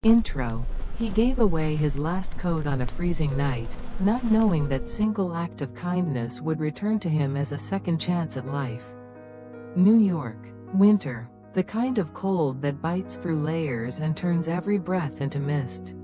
Intro. He gave away his last coat on a freezing night, not knowing that single act of kindness would return to him as a second chance at life. New York. Winter. The kind of cold that bites through layers and turns every breath into mist.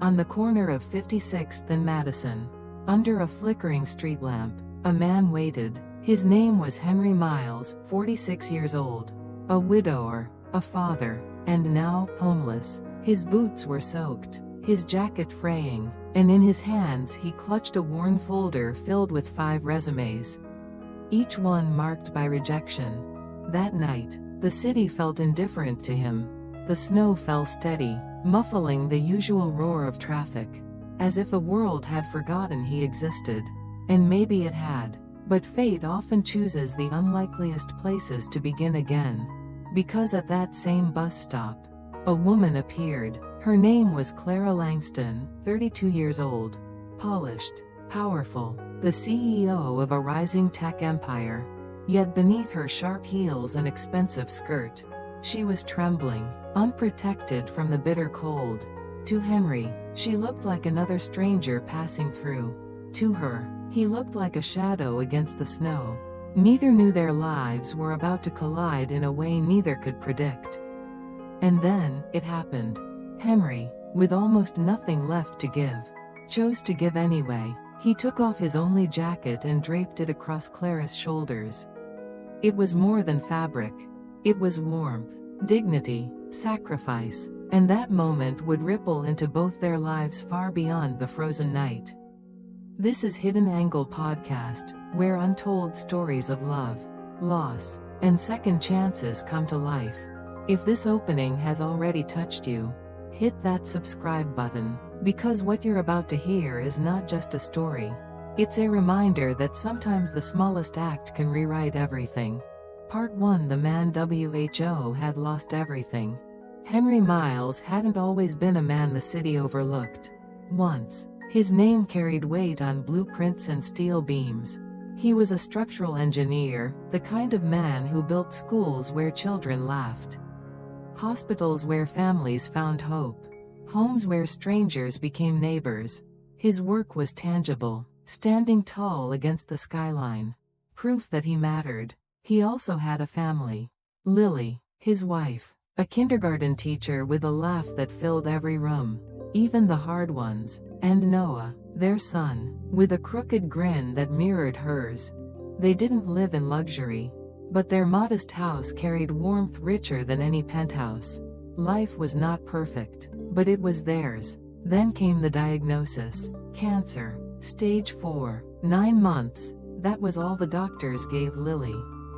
On the corner of 56th and Madison, under a flickering street lamp, a man waited. His name was Henry Miles, 46 years old. A widower, a father, and now, homeless. His boots were soaked, his jacket fraying, and in his hands he clutched a worn folder filled with 5 resumes. Each one marked by rejection. That night, the city felt indifferent to him. The snow fell steady, muffling the usual roar of traffic. As if the world had forgotten he existed. And maybe it had. But fate often chooses the unlikeliest places to begin again. Because at that same bus stop, a woman appeared. Her name was Clara Langston, 32 years old. Polished, powerful, the CEO of a rising tech empire. Yet beneath her sharp heels and expensive skirt, she was trembling, unprotected from the bitter cold. To Henry, she looked like another stranger passing through. To her, he looked like a shadow against the snow. Neither knew their lives were about to collide in a way neither could predict. And then, it happened. Henry, with almost nothing left to give, chose to give anyway. He took off his only jacket and draped it across Clara's shoulders. It was more than fabric. It was warmth, dignity, sacrifice, and that moment would ripple into both their lives far beyond the frozen night. This is Hidden Angle Podcast, where untold stories of love, loss, and second chances come to life. If this opening has already touched you, hit that subscribe button, because what you're about to hear is not just a story. It's a reminder that sometimes the smallest act can rewrite everything. Part 1. The man WHO had lost everything. Henry Miles hadn't always been a man the city overlooked. Once, his name carried weight on blueprints and steel beams. He was a structural engineer, the kind of man who built schools where children laughed. Hospitals where families found hope. Homes where strangers became neighbors. His work was tangible, standing tall against the skyline. Proof that he mattered. He also had a family. Lily, his wife, a kindergarten teacher with a laugh that filled every room, even the hard ones, and Noah, their son, with a crooked grin that mirrored hers. They didn't live in luxury, but their modest house carried warmth richer than any penthouse. Life was not perfect, but it was theirs. Then came the diagnosis. Cancer. Stage 4. 9 months. That was all the doctors gave Lily.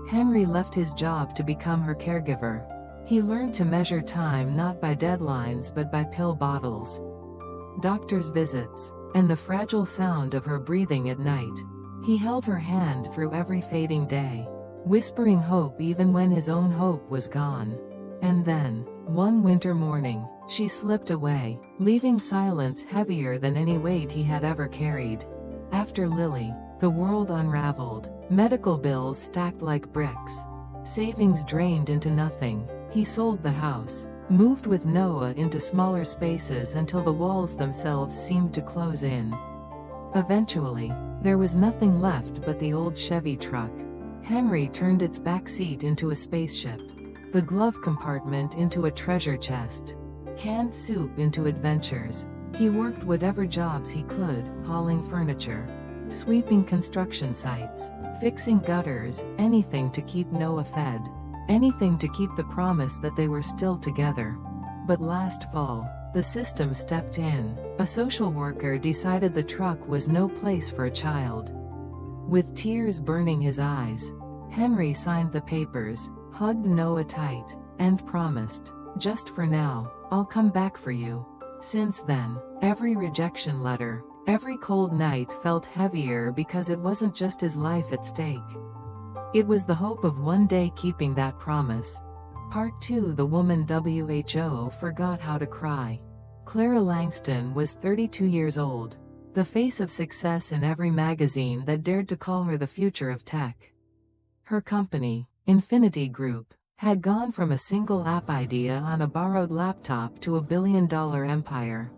Henry left his job to become her caregiver. He learned to measure time not by deadlines but by pill bottles, doctor's visits, and the fragile sound of her breathing at night. He held her hand through every fading day, whispering hope even when his own hope was gone. And then, one winter morning, she slipped away, leaving silence heavier than any weight he had ever carried. After Lily, the world unraveled. Medical bills stacked like bricks. Savings drained into nothing. He sold the house, moved with Noah into smaller spaces until the walls themselves seemed to close in. Eventually, there was nothing left but the old Chevy truck. Henry turned its back seat into a spaceship, the glove compartment into a treasure chest, canned soup into adventures. He worked whatever jobs he could, hauling furniture, sweeping construction sites, fixing gutters, anything to keep Noah fed, anything to keep the promise that they were still together. But last fall, the system stepped in. A social worker decided the truck was no place for a child. With tears burning his eyes, Henry signed the papers, hugged Noah tight, and promised, "Just for now, I'll come back for you." Since then, every rejection letter, every cold night felt heavier because it wasn't just his life at stake. It was the hope of one day keeping that promise. Part 2. The woman WHO forgot how to cry. Clara Langston was 32 years old, the face of success in every magazine that dared to call her the future of tech. Her company, Infinity Group, Had gone from a single app idea on a borrowed laptop to a billion-dollar empire.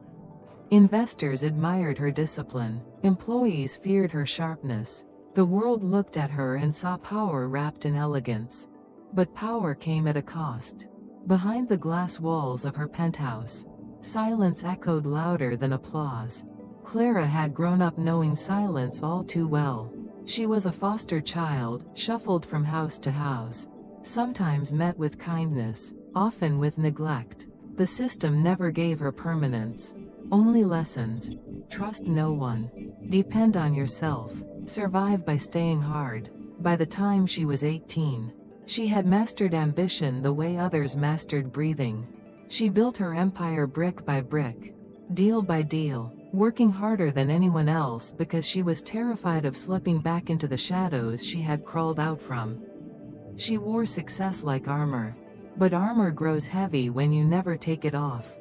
Investors admired her discipline. Employees feared her sharpness. The world looked at her and saw power wrapped in elegance. But power came at a cost. Behind the glass walls of her penthouse, silence echoed louder than applause. Clara had grown up knowing silence all too well. She was a foster child, shuffled from house to house. Sometimes met with kindness, often with neglect. The system never gave her permanence. Only lessons. Trust no one. Depend on yourself. Survive by staying hard. By the time she was 18, she had mastered ambition the way others mastered breathing. She built her empire brick by brick, deal by deal, working harder than anyone else because she was terrified of slipping back into the shadows she had crawled out from. She wore success like armor. But armor grows heavy when you never take it off.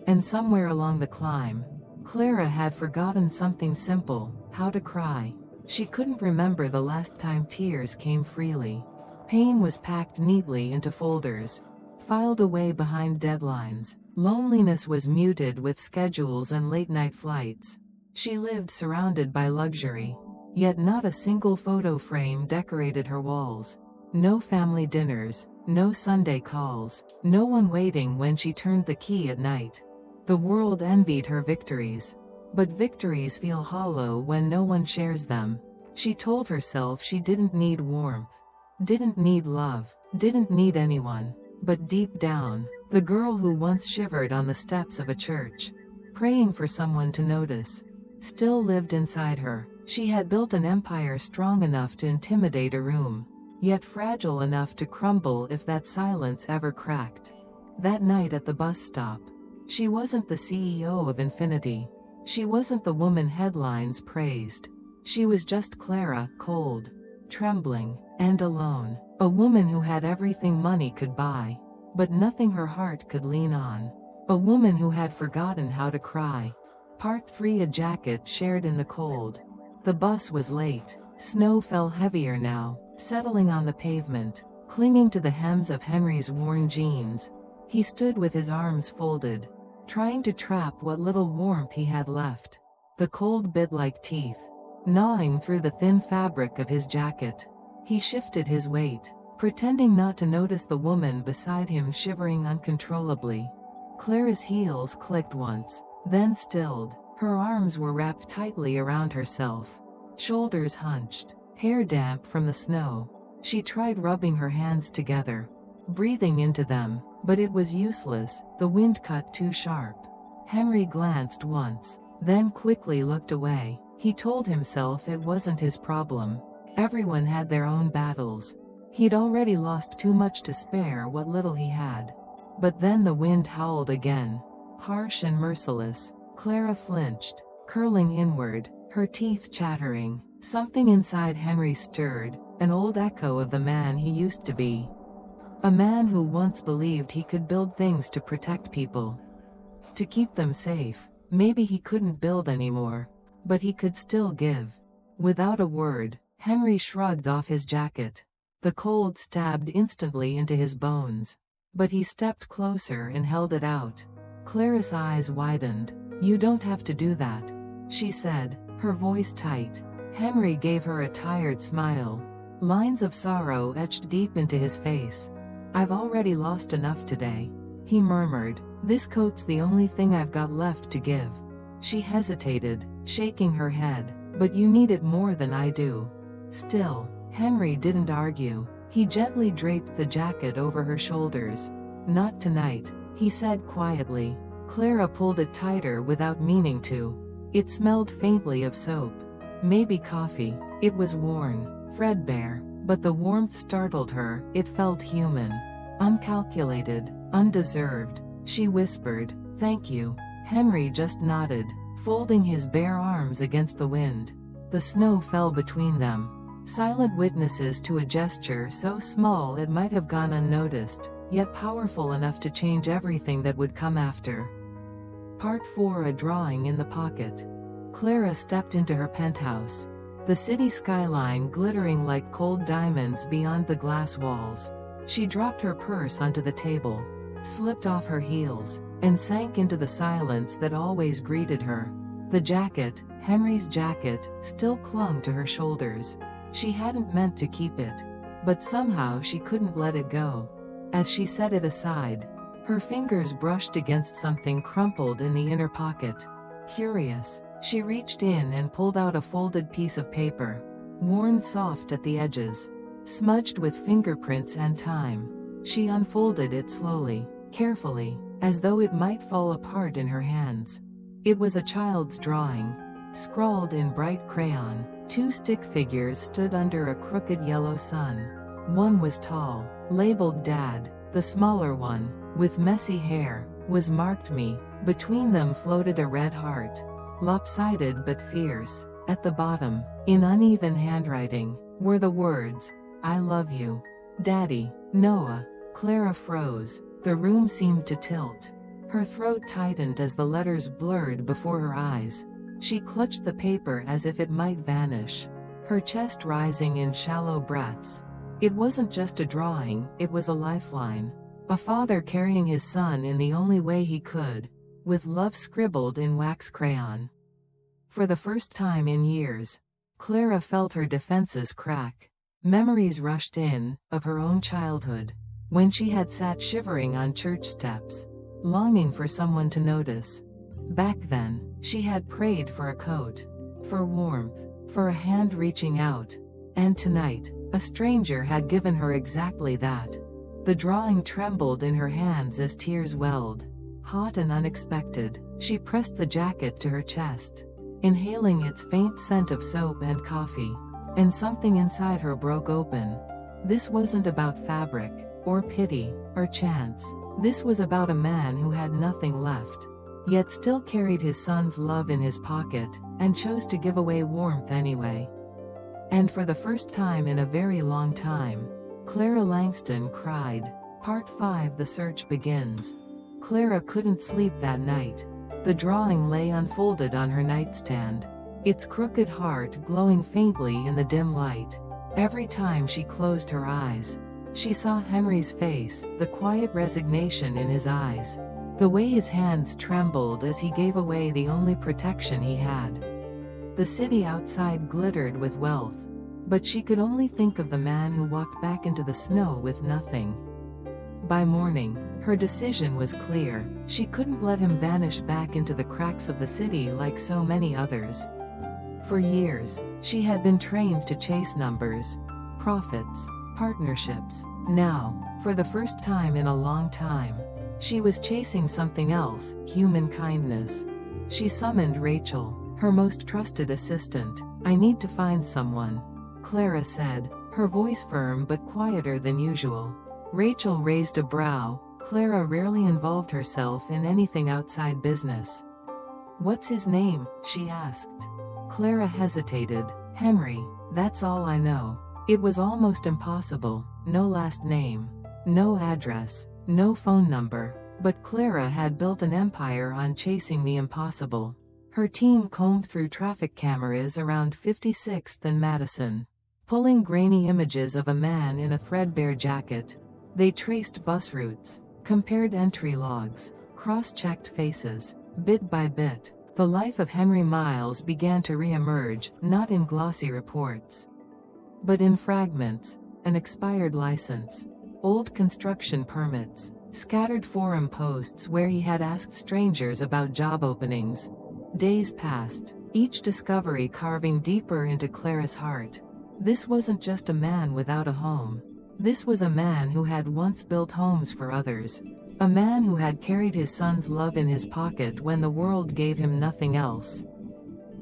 And somewhere along the climb, Clara had forgotten something simple: how to cry. She couldn't remember the last time tears came freely. Pain was packed neatly into folders, filed away behind deadlines. Loneliness was muted with schedules and late-night flights. She lived surrounded by luxury, yet not a single photo frame decorated her walls. No family dinners, no Sunday calls, no one waiting when she turned the key at night. The world envied her victories. But victories feel hollow when no one shares them. She told herself she didn't need warmth, didn't need love, didn't need anyone. But deep down, the girl who once shivered on the steps of a church, praying for someone to notice, still lived inside her. She had built an empire strong enough to intimidate a room, yet fragile enough to crumble if that silence ever cracked. That night at the bus stop, she wasn't the CEO of Infinity. She wasn't the woman headlines praised. She was just Clara, cold, trembling, and alone. A woman who had everything money could buy, but nothing her heart could lean on. A woman who had forgotten how to cry. Part 3: A jacket shared in the cold. The bus was late. Snow fell heavier now, settling on the pavement, clinging to the hems of Henry's worn jeans. He stood with his arms folded, trying to trap what little warmth he had left. The cold bit like teeth, gnawing through the thin fabric of his jacket. He shifted his weight, pretending not to notice the woman beside him shivering uncontrollably. Clara's heels clicked once, then stilled. Her arms were wrapped tightly around herself, shoulders hunched, hair damp from the snow. She tried rubbing her hands together, breathing into them, but it was useless. The wind cut too sharp. Henry glanced once, then quickly looked away. He told himself it wasn't his problem. Everyone had their own battles. He'd already lost too much to spare what little he had. But then the wind howled again, harsh and merciless. Clara flinched, curling inward, her teeth chattering. Something inside Henry stirred, an old echo of the man he used to be. A man who once believed he could build things to protect people, to keep them safe. Maybe he couldn't build anymore, but he could still give. Without a word, Henry shrugged off his jacket. The cold stabbed instantly into his bones. But he stepped closer and held it out. Clara's eyes widened. "You don't have to do that," she said, her voice tight. Henry gave her a tired smile. Lines of sorrow etched deep into his face. "I've already lost enough today," he murmured. "This coat's the only thing I've got left to give." She hesitated, shaking her head. "But you need it more than I do." Still, Henry didn't argue. He gently draped the jacket over her shoulders. "Not tonight," he said quietly. Clara pulled it tighter without meaning to. It smelled faintly of soap. Maybe coffee. It was worn, threadbare, but the warmth startled her. It felt human. Uncalculated, undeserved. She whispered, "Thank you." Henry just nodded, folding his bare arms against the wind. The snow fell between them. Silent witnesses to a gesture so small it might have gone unnoticed, yet powerful enough to change everything that would come after. Part 4: A drawing in the pocket. Clara stepped into her penthouse. The city skyline glittering like cold diamonds beyond the glass walls. She dropped her purse onto the table, slipped off her heels, and sank into the silence that always greeted her. The jacket, Henry's jacket, still clung to her shoulders. She hadn't meant to keep it, but somehow she couldn't let it go. As she set it aside, her fingers brushed against something crumpled in the inner pocket. Curious, she reached in and pulled out a folded piece of paper, worn soft at the edges, smudged with fingerprints and time. She unfolded it slowly, carefully, as though it might fall apart in her hands. It was a child's drawing, scrawled in bright crayon. 2 stick figures stood under a crooked yellow sun. One was tall, labeled Dad. The smaller one, with messy hair, was marked Me. Between them floated a red heart, lopsided but fierce. At the bottom, in uneven handwriting, were the words, "I love you, Daddy, Noah." Clara froze. The room seemed to tilt. Her throat tightened as the letters blurred before her eyes. She clutched the paper as if it might vanish, her chest rising in shallow breaths. It wasn't just a drawing, it was a lifeline. A father carrying his son in the only way he could, with love scribbled in wax crayon. For the first time in years, Clara felt her defenses crack. Memories rushed in, of her own childhood, when she had sat shivering on church steps, longing for someone to notice. Back then, she had prayed for a coat, for warmth, for a hand reaching out. And tonight, a stranger had given her exactly that. The drawing trembled in her hands as tears welled. Hot and unexpected, she pressed the jacket to her chest, inhaling its faint scent of soap and coffee. And something inside her broke open. This wasn't about fabric, or pity, or chance. This was about a man who had nothing left, yet still carried his son's love in his pocket, and chose to give away warmth anyway. And for the first time in a very long time, Clara Langston cried. Part 5. The search begins. Clara couldn't sleep that night. The drawing lay unfolded on her nightstand, its crooked heart glowing faintly in the dim light. Every time she closed her eyes, she saw Henry's face, the quiet resignation in his eyes, the way his hands trembled as he gave away the only protection he had. The city outside glittered with wealth, but she could only think of the man who walked back into the snow with nothing. By morning, her decision was clear. She couldn't let him vanish back into the cracks of the city like so many others. For years, she had been trained to chase numbers, profits, partnerships. Now, for the first time in a long time, she was chasing something else, human kindness. She summoned Rachel, her most trusted assistant. "I need to find someone," Clara said, her voice firm but quieter than usual. Rachel raised a brow. Clara rarely involved herself in anything outside business. "What's his name?" she asked. Clara hesitated. "Henry, that's all I know." It was almost impossible. No last name, no address, no phone number. But Clara had built an empire on chasing the impossible. Her team combed through traffic cameras around 56th and Madison, pulling grainy images of a man in a threadbare jacket. They traced bus routes, compared entry logs, cross-checked faces. Bit by bit, the life of Henry Miles began to re-emerge, not in glossy reports, but in fragments: an expired license, old construction permits, scattered forum posts where he had asked strangers about job openings. Days passed, each discovery carving deeper into Clara's heart. This wasn't just a man without a home. This was a man who had once built homes for others. A man who had carried his son's love in his pocket when the world gave him nothing else.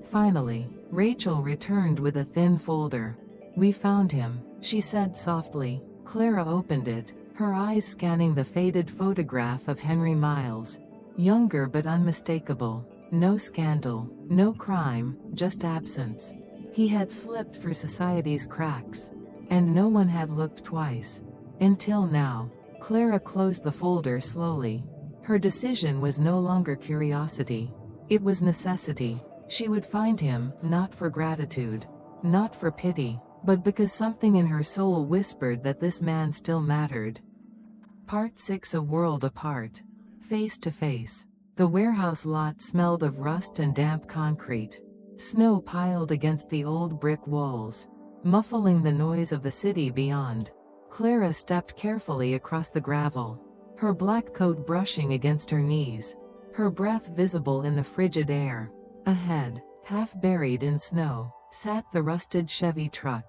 Finally, Rachel returned with a thin folder. "We found him," she said softly. Clara opened it, her eyes scanning the faded photograph of Henry Miles. Younger but unmistakable. No scandal, no crime, just absence. He had slipped through society's cracks, and no one had looked twice. Until now. Clara closed the folder slowly. Her decision was no longer curiosity. It was necessity. She would find him, not for gratitude, not for pity, but because something in her soul whispered that this man still mattered. Part 6: A world apart. Face to face. The warehouse lot smelled of rust and damp concrete. Snow piled against the old brick walls, muffling the noise of the city beyond. Clara stepped carefully across the gravel, her black coat brushing against her knees, her breath visible in the frigid air. Ahead, half buried in snow, sat the rusted Chevy truck.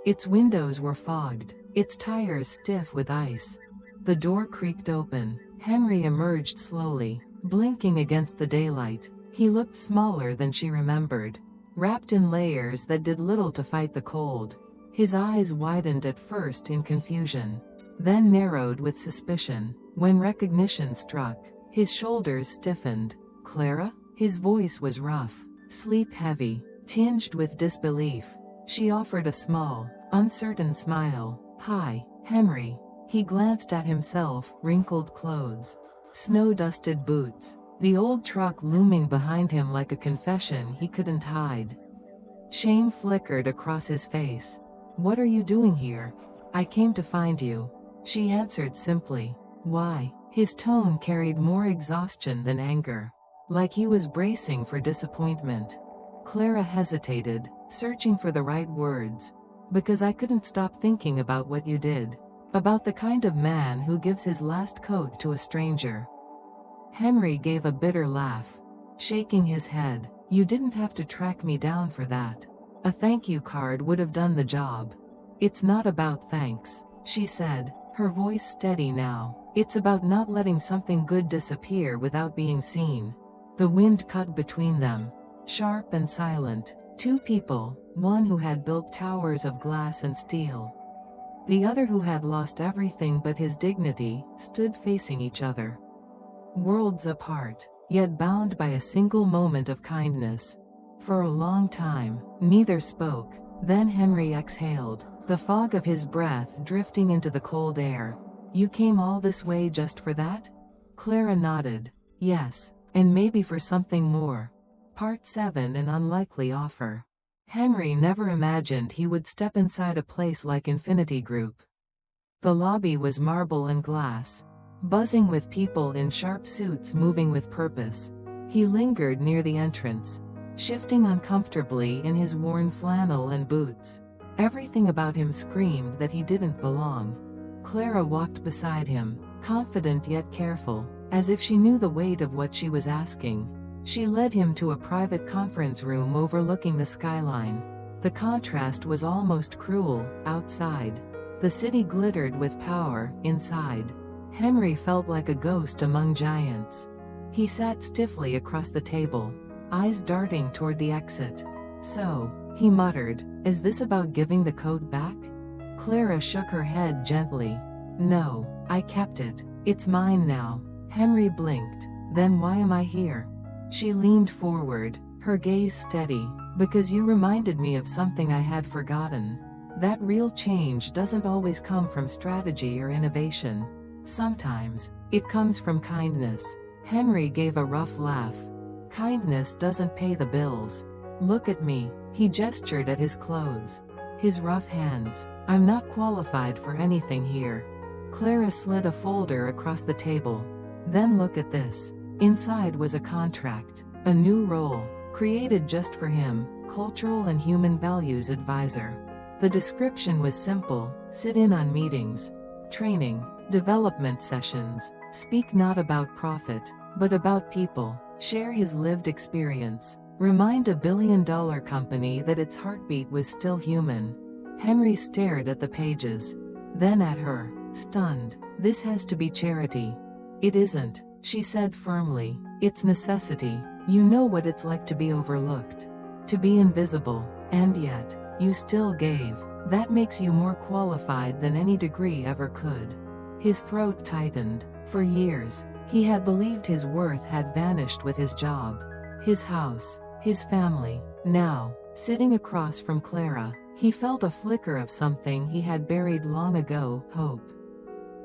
Its windows were fogged, its tires stiff with ice. The door creaked open. Henry emerged slowly, blinking against the daylight. He looked smaller than she remembered, wrapped in layers that did little to fight the cold. His eyes widened at first in confusion, then narrowed with suspicion. When recognition struck, his shoulders stiffened. "Clara?" His voice was rough, sleep-heavy, tinged with disbelief. She offered a small, uncertain smile. "Hi, Henry." He glanced at himself, wrinkled clothes, snow-dusted boots, the old truck looming behind him like a confession he couldn't hide. Shame flickered across his face. "What are you doing here?" "I came to find you," she answered simply. "Why?" His tone carried more exhaustion than anger, like he was bracing for disappointment. Clara hesitated, searching for the right words. "Because I couldn't stop thinking about what you did. About the kind of man who gives his last coat to a stranger." Henry gave a bitter laugh, shaking his head. "You didn't have to track me down for that. A thank you card would have done the job." "It's not about thanks," she said, her voice steady now. "It's about not letting something good disappear without being seen." The wind cut between them, sharp and silent. Two people, one who had built towers of glass and steel, the other who had lost everything but his dignity, stood facing each other. Worlds apart, yet bound by a single moment of kindness. For a long time, neither spoke. Then Henry exhaled, the fog of his breath drifting into the cold air. "You came all this way just for that?" Clara nodded. "Yes, and maybe for something more." Part 7: An unlikely offer. Henry never imagined he would step inside a place like Infinity Group. The lobby was marble and glass, buzzing with people in sharp suits moving with purpose. He lingered near the entrance, shifting uncomfortably in his worn flannel and boots. Everything about him screamed that he didn't belong. Clara walked beside him, confident yet careful, as if she knew the weight of what she was asking. She led him to a private conference room overlooking the skyline. The contrast was almost cruel. Outside, the city glittered with power. Inside, Henry felt like a ghost among giants. He sat stiffly across the table, eyes darting toward the exit. "So," he muttered, "is this about giving the coat back?" Clara shook her head gently. "No, I kept it. It's mine now." Henry blinked. "Then why am I here?" She leaned forward, her gaze steady. "Because you reminded me of something I had forgotten. That real change doesn't always come from strategy or innovation. Sometimes, it comes from kindness." Henry gave a rough laugh. "Kindness doesn't pay the bills. Look at me." He gestured at his clothes, his rough hands. "I'm not qualified for anything here." Clara slid a folder across the table. "Then look at this." Inside was a contract, a new role, created just for him, Cultural and Human Values Advisor. The description was simple: sit in on meetings, training, development sessions, speak not about profit, but about people, share his lived experience, remind a billion-dollar company that its heartbeat was still human. Henry stared at the pages, then at her, stunned. "This has to be charity." "It isn't," she said firmly. "It's necessity. You know what it's like to be overlooked, to be invisible, and yet, you still gave. That makes you more qualified than any degree ever could." His throat tightened. For years, he had believed his worth had vanished with his job, his house, his family. Now, sitting across from Clara, he felt a flicker of something he had buried long ago: hope.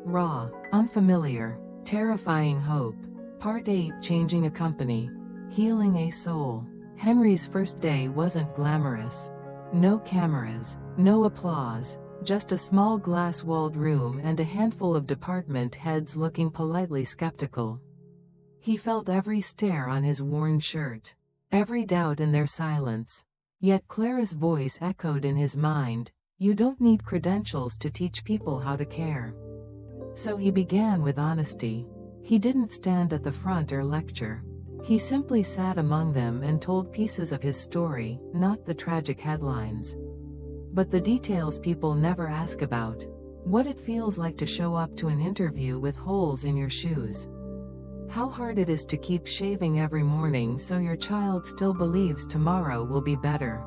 Raw, unfamiliar, terrifying hope. Part 8: Changing a company. Healing a soul. Henry's first day wasn't glamorous. No cameras, No applause, just a small glass-walled room and a handful of department heads looking politely skeptical. He felt every stare on his worn shirt, every doubt in their silence. Yet Clara's voice echoed in his mind, "You don't need credentials to teach people how to care." So he began with honesty. He didn't stand at the front or lecture. He simply sat among them and told pieces of his story, not the tragic headlines, but the details people never ask about. What it feels like to show up to an interview with holes in your shoes. How hard it is to keep shaving every morning so your child still believes tomorrow will be better.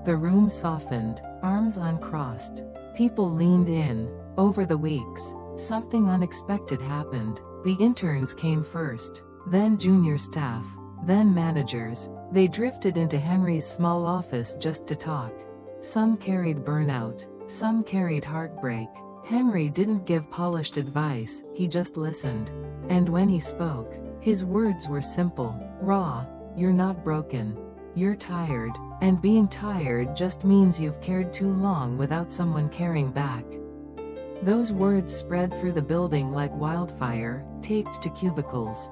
The room softened, arms uncrossed. People leaned in. Over the weeks, something unexpected happened. The interns came first, then junior staff, then managers. They drifted into Henry's small office just to talk. Some carried burnout, some carried heartbreak. Henry didn't give polished advice, he just listened. And when he spoke, his words were simple, raw. "You're not broken. You're tired, and being tired just means you've cared too long without someone caring back." Those words spread through the building like wildfire, taped to cubicles,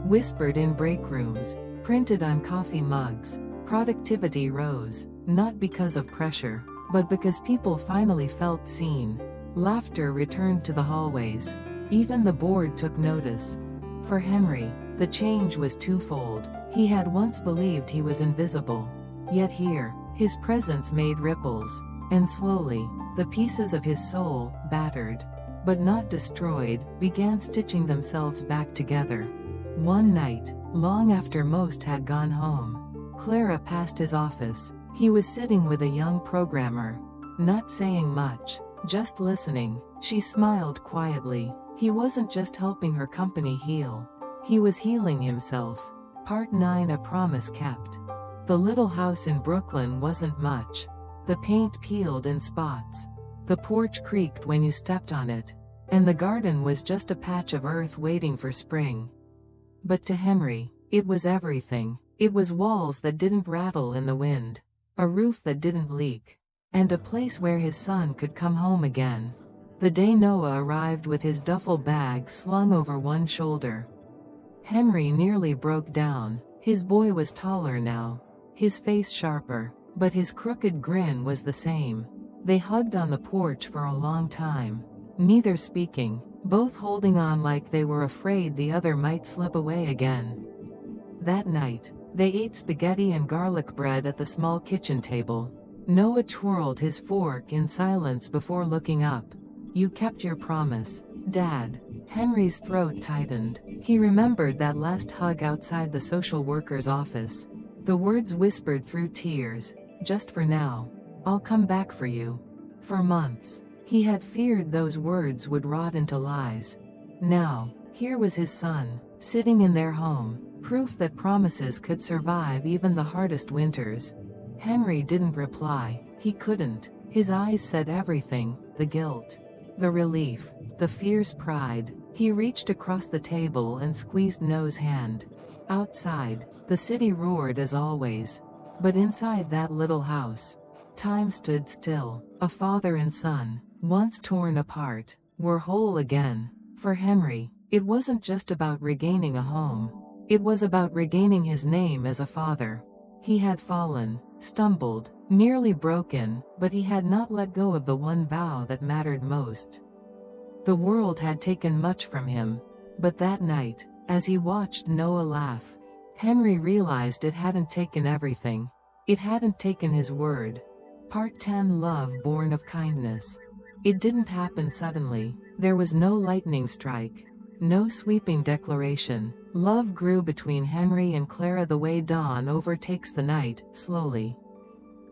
whispered in break rooms, printed on coffee mugs. Productivity rose, not because of pressure, but because people finally felt seen. Laughter returned to the hallways. Even the board took notice. For Henry, the change was twofold. He had once believed he was invisible. Yet here, his presence made ripples. And slowly, the pieces of his soul, battered, but not destroyed, began stitching themselves back together. One night, long after most had gone home, Clara passed his office. He was sitting with a young programmer, not saying much, just listening. She smiled quietly. He wasn't just helping her company heal. He was healing himself. Part 9: A Promise Kept. The little house in Brooklyn wasn't much. The paint peeled in spots. The porch creaked when you stepped on it. And the garden was just a patch of earth waiting for spring. But to Henry, it was everything. It was walls that didn't rattle in the wind, a roof that didn't leak, and a place where his son could come home again. The day Noah arrived with his duffel bag slung over one shoulder, Henry nearly broke down. His boy was taller now, his face sharper, but his crooked grin was the same. They hugged on the porch for a long time, neither speaking, both holding on like they were afraid the other might slip away again. That night, they ate spaghetti and garlic bread at the small kitchen table. Noah twirled his fork in silence before looking up. "You kept your promise, Dad." Henry's throat tightened. He remembered that last hug outside the social worker's office. The words whispered through tears, "Just for now. I'll come back for you." For months, he had feared those words would rot into lies. Now, here was his son, sitting in their home, proof that promises could survive even the hardest winters. Henry didn't reply. He couldn't. His eyes said everything: the guilt, the relief, the fierce pride. He reached across the table and squeezed Noah's hand. Outside, the city roared as always. But inside that little house, time stood still. A father and son, once torn apart, were whole again. For Henry, it wasn't just about regaining a home. It was about regaining his name as a father. He had fallen, stumbled, nearly broken, but he had not let go of the one vow that mattered most. The world had taken much from him, but that night, as he watched Noah laugh, Henry realized it hadn't taken everything. It hadn't taken his word. Part 10: Love Born of Kindness. It didn't happen suddenly. There was no lightning strike, no sweeping declaration. Love grew between Henry and Clara the way dawn overtakes the night, slowly,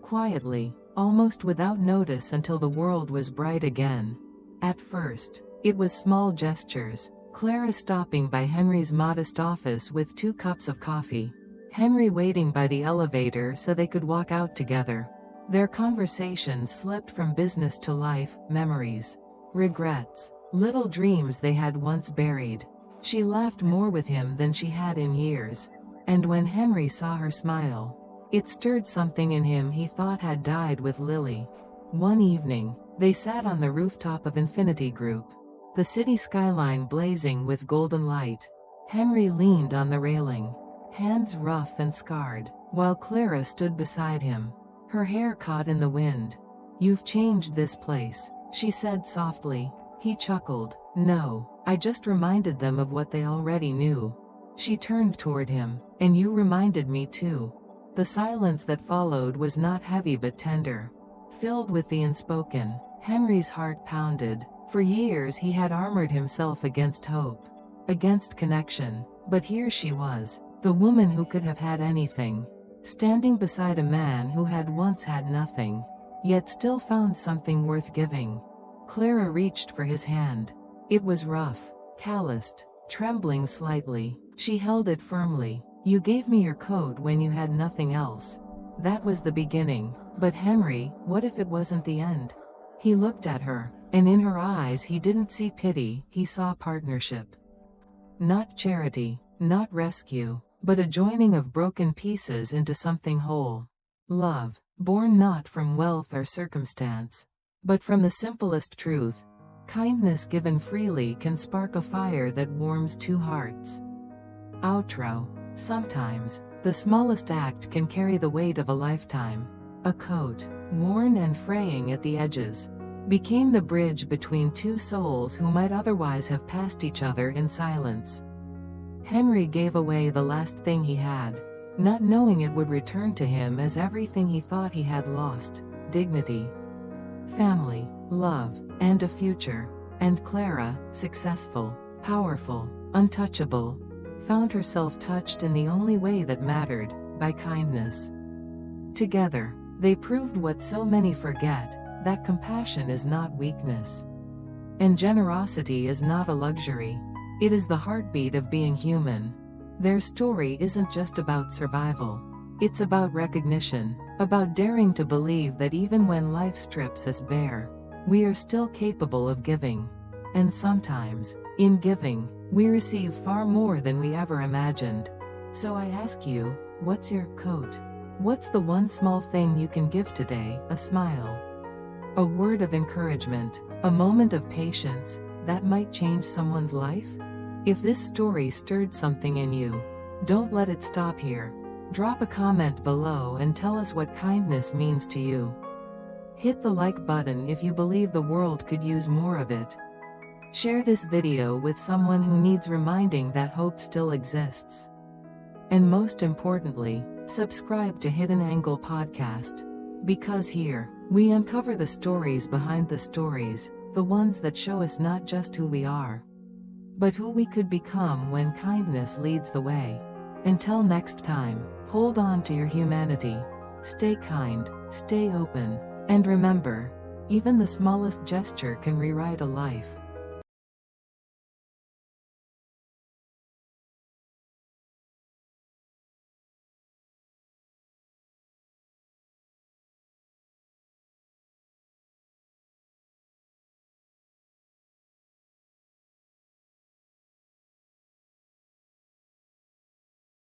quietly, almost without notice until the world was bright again. At first, it was small gestures. Clara stopping by Henry's modest office with 2 cups of coffee. Henry waiting by the elevator so they could walk out together. Their conversations slipped from business to life, memories, regrets, little dreams they had once buried. She laughed more with him than she had in years. And when Henry saw her smile, It stirred something in him he thought had died with Lily. One evening, they sat on the rooftop of Infinity Group, the city skyline blazing with golden light. Henry leaned on the railing, hands rough and scarred, while Clara stood beside him, her hair caught in the wind. "You've changed this place," she said softly. He chuckled. "No, I just reminded them of what they already knew." She turned toward him. "And you reminded me too." The silence that followed was not heavy but tender, filled with the unspoken. Henry's heart pounded. For years he had armored himself against hope, against connection. But here she was, the woman who could have had anything, standing beside a man who had once had nothing, yet still found something worth giving. Clara reached for his hand. It was rough, calloused, trembling slightly. She held it firmly. "You gave me your coat when you had nothing else." That was the beginning. But Henry, what if it wasn't the end? He looked at her, and in her eyes he didn't see pity, he saw partnership. Not charity, not rescue, but a joining of broken pieces into something whole. Love, born not from wealth or circumstance, but from the simplest truth. Kindness given freely can spark a fire that warms two hearts. Outro. Sometimes, the smallest act can carry the weight of a lifetime. A coat, worn and fraying at the edges, became the bridge between two souls who might otherwise have passed each other in silence. Henry gave away the last thing he had, not knowing it would return to him as everything he thought he had lost: dignity, family, love, and a future. And Clara, successful, powerful, untouchable, found herself touched in the only way that mattered, by kindness. Together, they proved what so many forget, that compassion is not weakness. And generosity is not a luxury. It is the heartbeat of being human. Their story isn't just about survival. It's about recognition, about daring to believe that even when life strips us bare, we are still capable of giving. And sometimes, in giving, we receive far more than we ever imagined. So I ask you, what's your coat? What's the one small thing you can give today? A smile, a word of encouragement, a moment of patience, that might change someone's life? If this story stirred something in you, don't let it stop here. Drop a comment below and tell us what kindness means to you. Hit the like button if you believe the world could use more of it. Share this video with someone who needs reminding that hope still exists. And most importantly, subscribe to Hidden Angle Podcast. Because here, we uncover the stories behind the stories, the ones that show us not just who we are, but who we could become when kindness leads the way. Until next time, hold on to your humanity. Stay kind, stay open, and remember, even the smallest gesture can rewrite a life.